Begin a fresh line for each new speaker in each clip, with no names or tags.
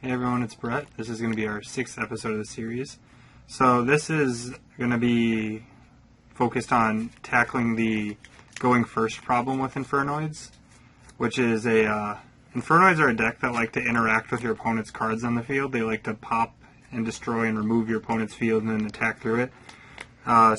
Hey everyone, it's Brett. This is going to be our 6th episode of the series. So this is going to be focused on tackling the going first problem with Infernoids, which is Infernoids are a deck that like to interact with your opponent's cards on the field. They like to pop and destroy and remove your opponent's field and then attack through it.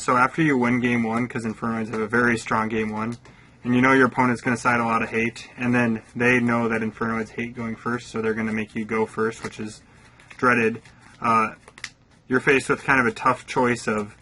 So after you win game 1, because Infernoids have a very strong game 1, and you know your opponent's going to cite a lot of hate, and then they know that Infernoids hate going first, so they're going to make you go first, which is dreaded. You're faced with kind of a tough choice of,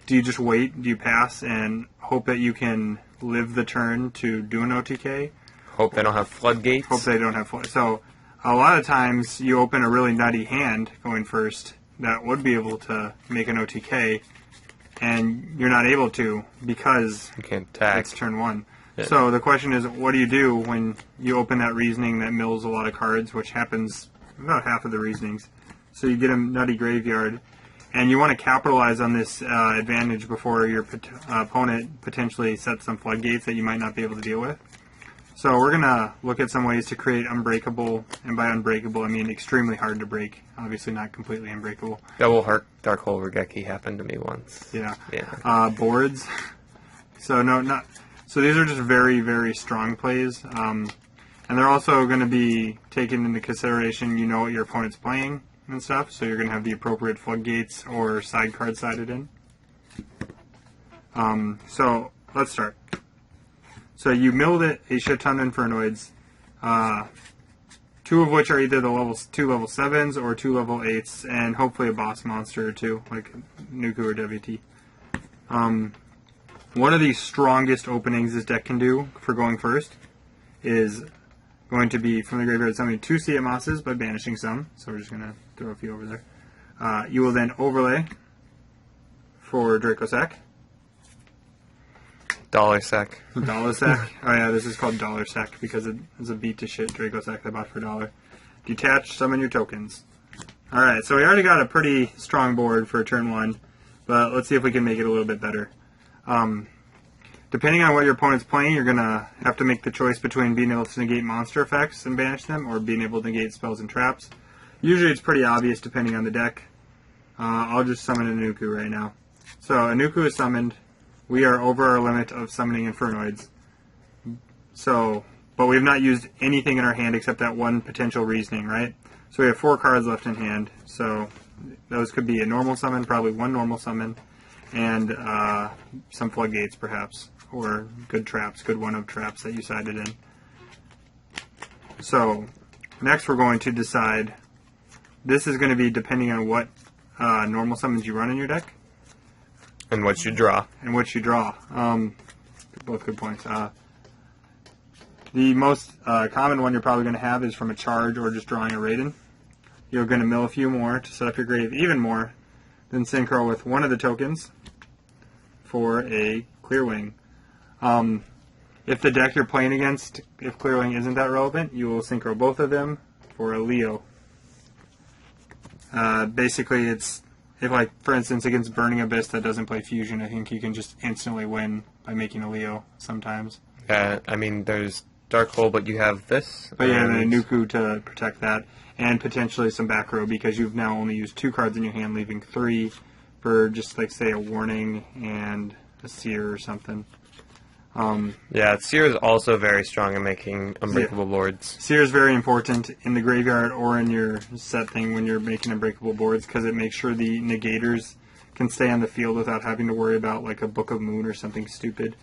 do you just wait, do you pass, and hope that you can live the turn to do an OTK?
Hope they don't have floodgates.
Hope they don't have floodgates. So a lot of times you open a really nutty hand going first that would be able to make an OTK, and you're not able to because
you can't attack.
It's turn 1.
Yeah.
So the question is, what do you do when you open that reasoning that mills a lot of cards, which happens about half of the reasonings. So you get a nutty graveyard, and you want to capitalize on this advantage before your opponent potentially sets some floodgates that you might not be able to deal with. So we're going to look at some ways to create Unbreakable, and by Unbreakable I mean extremely hard to break. Obviously not completely unbreakable.
Double Dark Hole Regeki happened to me once.
Yeah. Boards. So these are just very, very strong plays. And they're also going to be taken into consideration, you know what your opponent's playing and stuff, so you're going to have the appropriate floodgates or side card sided in. So let's start. So you milled it a shit ton of Infernoids, 2 of which are either the 2 level 7s or 2 level 8s, and hopefully a boss monster or 2, like Nuku or WT. One of the strongest openings this deck can do for going first is going to be from the graveyard summoning 2 Siamoses by banishing some. So we're just going to throw a few over there. You will then overlay for Dracossack.
Dollar Sack.
Dollar Sack? Oh yeah, this is called Dollar Sack because it's a beat to shit Dracossack I bought for $1. Detach, summon your tokens. Alright, so we already got a pretty strong board for turn 1, but let's see if we can make it a little bit better. Depending on what your opponent's playing, you're going to have to make the choice between being able to negate monster effects and banish them, or being able to negate spells and traps. Usually it's pretty obvious depending on the deck. I'll just summon a Nuku right now. So a Nuku is summoned. We are over our limit of summoning Infernoids. But we have not used anything in our hand except that one potential reasoning, right? So we have 4 cards left in hand. So those could be a normal summon, probably 1 normal summon, and some floodgates perhaps, or good traps, good 1-of traps that you sided in. So next we're going to decide, this is going to be depending on what normal summons you run in your deck.
And what you draw.
Both good points. The most common one you're probably going to have is from a charge or just drawing a Raiden. You're going to mill a few more to set up your grave even more, then synchro with 1 of the tokens for a Clearwing. If the deck you're playing against, if Clearwing isn't that relevant, you will synchro both of them for a Leo. Basically, it's, if like, for instance, against Burning Abyss that doesn't play Fusion, I think you can just instantly win by making a Leo sometimes.
I mean, there's Dark Hole, but you have this.
But yeah, the Nuku to protect that, and potentially some back row, because you've now only used 2 cards in your hand, leaving 3 for just, like, say, a Warning and a Seer or something.
Yeah, Seer is also very strong in making Unbreakable boards.
Seer is very important in the graveyard or in your set thing when you're making Unbreakable boards, because it makes sure the negators can stay on the field without having to worry about, like, a Book of Moon or something stupid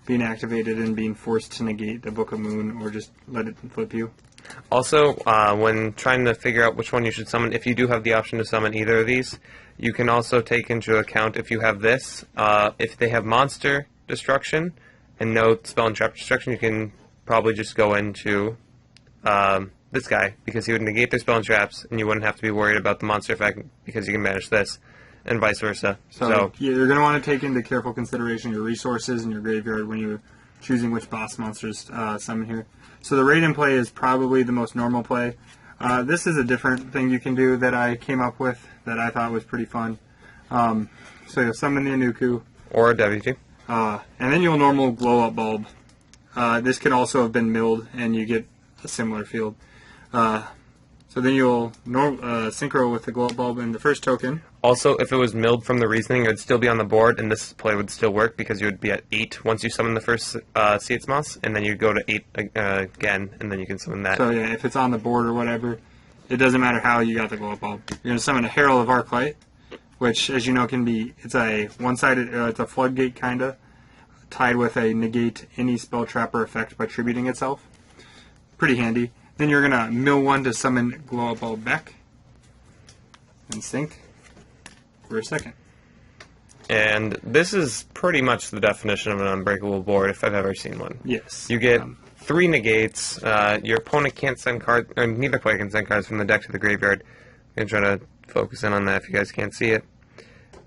being activated and being forced to negate the Book of Moon, or just let it flip you.
Also, when trying to figure out which one you should summon, if you do have the option to summon either of these, you can also take into account if you have this. If they have monster destruction and no spell and trap destruction, you can probably just go into this guy, because he would negate their spell and traps, and you wouldn't have to be worried about the monster effect because you can manage this, and vice versa.
So you're going to want to take into careful consideration your resources and your graveyard when you're choosing which boss monsters summon here. So the Raiden play is probably the most normal play. This is a different thing you can do that I came up with that I thought was pretty fun. So you'll summon the Anuku.
Or a WT.
And then you'll normal Glow Up Bulb. This can also have been milled, and you get a similar field. So So then you'll synchro with the glow up bulb in the first token.
Also, if it was milled from the reasoning, it would still be on the board, and this play would still work because you would be at 8 once you summon the first Seats Moss, and then you'd go to 8 again, and then you can summon that.
So yeah, if it's on the board or whatever, it doesn't matter how you got the glow up bulb. You're going to summon a Herald of Arclight, which, as you know, can be, it's a one-sided, it's a floodgate kinda, tied with a negate any spell trap or effect by tributing itself. Pretty handy. Then you're going to mill one to summon glow up bulb back, and sync for a second.
And this is pretty much the definition of an unbreakable board if I've ever seen one.
Yes.
You get 3 negates. Your opponent can't send cards, or neither player can send cards from the deck to the graveyard. I'm going to try to focus in on that if you guys can't see it.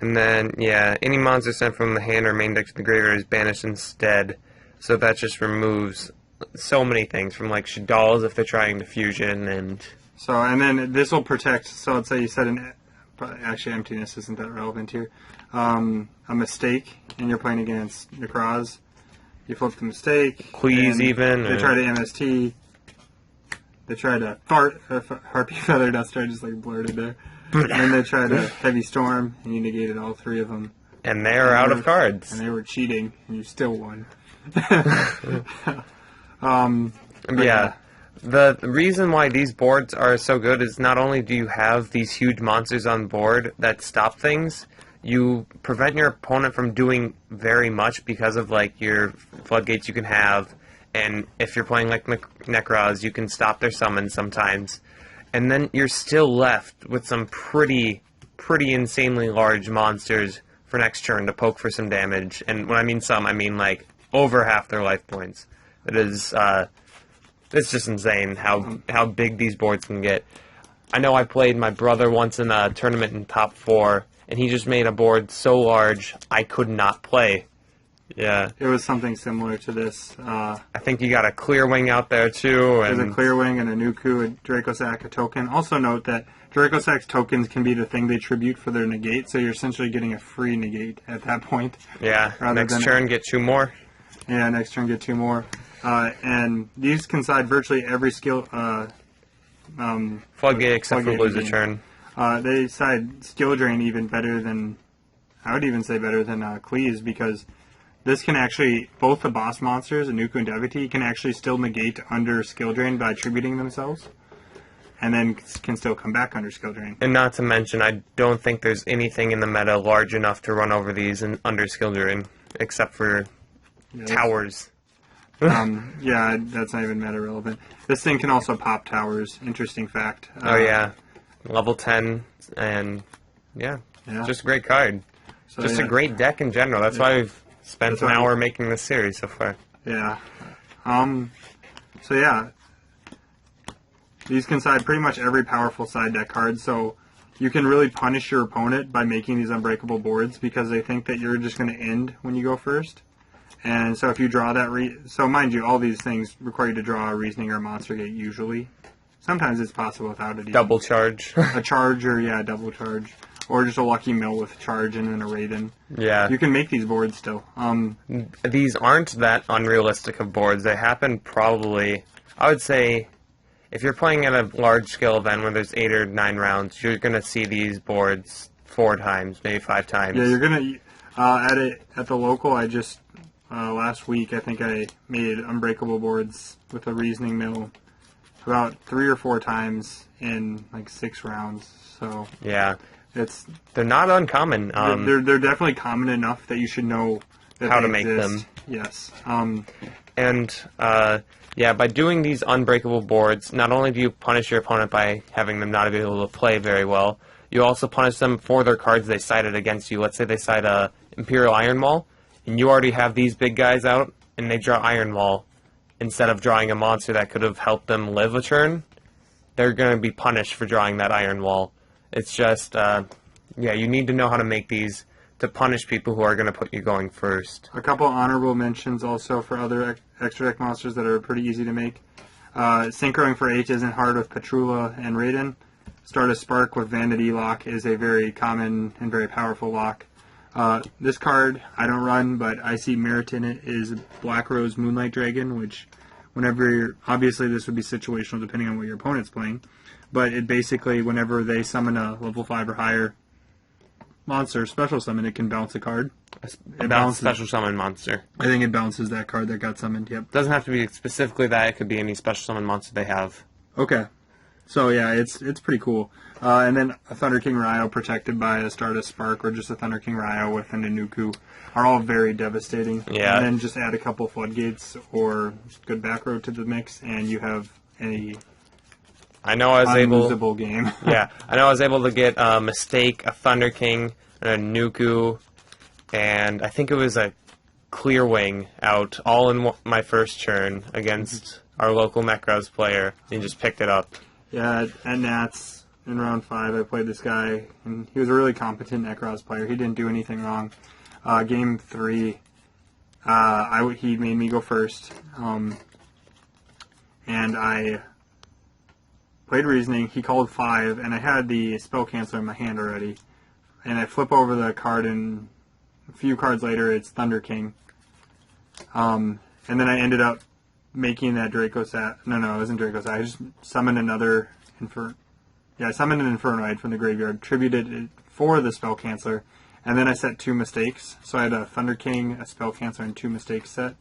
And then, yeah, any monster sent from the hand or main deck to the graveyard is banished instead. So that just removes so many things from, like, Shadalls if they're trying to fusion and...
So, and then this will protect, so let's say you set an... Actually, emptiness isn't that relevant here. A mistake, and you're playing against Necroz. You flip the mistake.
Please even.
They try to MST. They try to Harpy Feather Dust. I just like blurted there. And then they try to Heavy Storm, and you negated all 3 of them.
And they're out of cards.
And they were cheating, and you still won.
Yeah. The reason why these boards are so good is not only do you have these huge monsters on board that stop things, you prevent your opponent from doing very much because of, like, your floodgates you can have, and if you're playing like Necroz, you can stop their summons sometimes. And then you're still left with some pretty insanely large monsters for next turn to poke for some damage. And when I mean some, I mean, like, over half their life points. It is, it's just insane how big these boards can get. I know I played my brother once in a tournament in top 4, and he just made a board so large I could not play. Yeah.
It was something similar to this.
I think you got a Clear Wing out there, too.
There's a Clear Wing, and a Nuku, a Dracosac, a token. Also note that Dracosac's tokens can be the thing they tribute for their negate, so you're essentially getting a free negate at that point.
Yeah, next turn get 2 more.
Yeah, next turn get 2 more. And these can side virtually every skill...
Floodgate except for lose a turn.
They side skill drain even better than... I would even say better than Cleese, because this can actually... Both the boss monsters, Anuku and Devotee, can actually still negate under skill drain by attributing themselves. And then can still come back under skill drain.
And not to mention, I don't think there's anything in the meta large enough to run over these and under skill drain, except for towers.
Yeah, that's not even meta relevant. This thing can also pop towers. Interesting fact.
Oh yeah, level 10, and yeah, just a great card. So, just a great deck in general. That's why we've spent an hour making this series so far.
Yeah. So yeah, these can side pretty much every powerful side deck card. So you can really punish your opponent by making these unbreakable boards because they think that you're just going to end when you go first. And so if you draw that, so mind you, all these things require you to draw a Reasoning or a Monster Gate usually. Sometimes it's possible without it.
Double charge.
A charge, or yeah, double charge. Or just a Lucky Mill with a charge and then a Raiden.
Yeah.
You can make these boards still.
These aren't that unrealistic of boards. They happen probably, I would say, if you're playing at a large-scale event where there's 8 or 9 rounds, you're going to see these boards 4 times, maybe 5 times.
Yeah, you're going to, at the local, I just... last week, I think I made Unbreakable boards with a Reasoning Mill about 3 or 4 times in like 6 rounds. So
yeah,
they're
not uncommon.
They're definitely common enough that you should know that
how
they
to make
exist.
them.
Yes.
Yeah, by doing these Unbreakable boards, not only do you punish your opponent by having them not be able to play very well, you also punish them for their cards they sided against you. Let's say they side a Imperial Iron Maul, and you already have these big guys out, and they draw Iron Wall, instead of drawing a monster that could have helped them live a turn, they're going to be punished for drawing that Iron Wall. It's just, yeah, you need to know how to make these to punish people who are going to put you going first.
A couple honorable mentions also for other extra deck monsters that are pretty easy to make. Synchroing for H isn't hard with Petrula and Raiden. Start a Spark with Vanity Lock is a very common and very powerful lock. This card I don't run, but I see merit in it, is Black Rose Moonlight Dragon, which whenever obviously this would be situational depending on what your opponent's playing, but it basically, whenever they summon a level 5 or higher monster, special summon, it can bounce a card.
It bounces special summon monster.
I think it bounces that card that got summoned, yep.
Doesn't have to be specifically that, it could be any special summon monster they have.
Okay. So yeah, it's pretty cool. And then a Thunder King Ryo protected by a Stardust Spark, or just a Thunder King Ryo with an Inuku, are all very devastating.
Yeah.
And then just add a couple Floodgates or good back row to the mix, and you have a unlosable game.
Yeah, I know I was able to get a Mistake, a Thunder King, a Nuku, and I think it was a Clear Wing out all in my first turn against our local Mekraz player, and just picked it up.
Yeah, at Nats in round 5, I played this guy, and he was a really competent Nekroz player. He didn't do anything wrong. Game 3, he made me go first, and I played Reasoning. He called 5, and I had the Spell Canceler in my hand already. And I flip over the card, and a few cards later, it's Thunder King. And then I ended up making that Dracosat. No, it wasn't Dracosat. I just summoned another I summoned an Infernoid from the graveyard, tributed it for the Spell Canceler, and then I set 2 mistakes. So I had a Thunder King, a Spell Canceler, and 2 mistakes set.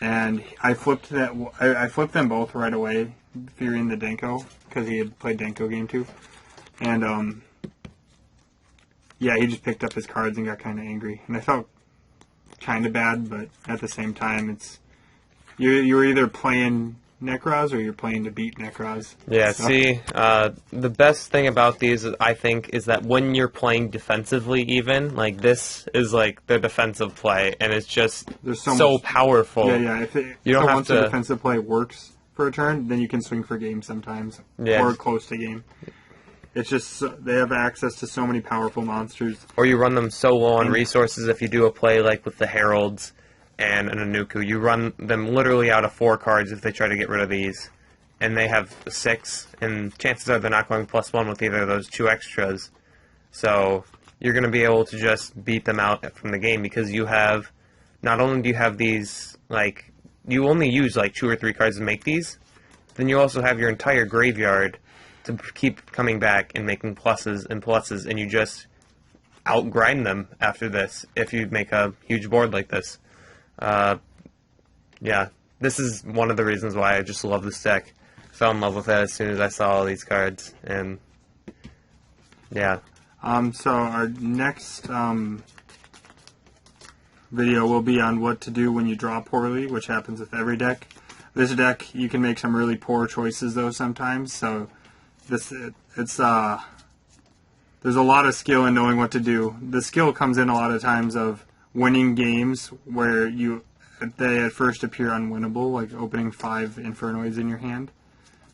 And I flipped I flipped them both right away, fearing the Denko, because he had played Denko game 2. And yeah, he just picked up his cards and got kind of angry, and I felt kind of bad, but at the same time, it's you were either playing Nekroz or you're playing to beat Nekroz.
Yeah,
so.
See, the best thing about these, I think, is that when you're playing defensively even, like, this is, like, the defensive play, and it's just so powerful.
Yeah, once the defensive play works for a turn, then you can swing for game sometimes, or close to game. It's just, they have access to so many powerful monsters.
Or you run them so low on resources if you do a play like with the Heralds and an Inuku. You run them literally out of 4 cards if they try to get rid of these. And they have 6, and chances are they're not going +1 with either of those 2 extras. So you're going to be able to just beat them out from the game, because you have, not only do you have these, like, you only use like 2 or 3 cards to make these, then you also have your entire graveyard to keep coming back and making pluses and pluses, and you just outgrind them after this if you make a huge board like this. Yeah, this is one of the reasons why I just love this deck. Fell in love with it as soon as I saw all these cards, and yeah.
So our next video will be on what to do when you draw poorly, which happens with every deck. This deck, you can make some really poor choices though sometimes, so there's a lot of skill in knowing what to do. The skill comes in a lot of times of winning games where they at first appear unwinnable, like opening 5 Infernoids in your hand.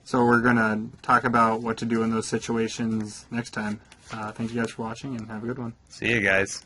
So we're going to talk about what to do in those situations next time. Thank you guys for watching, and have a good one.
See you guys.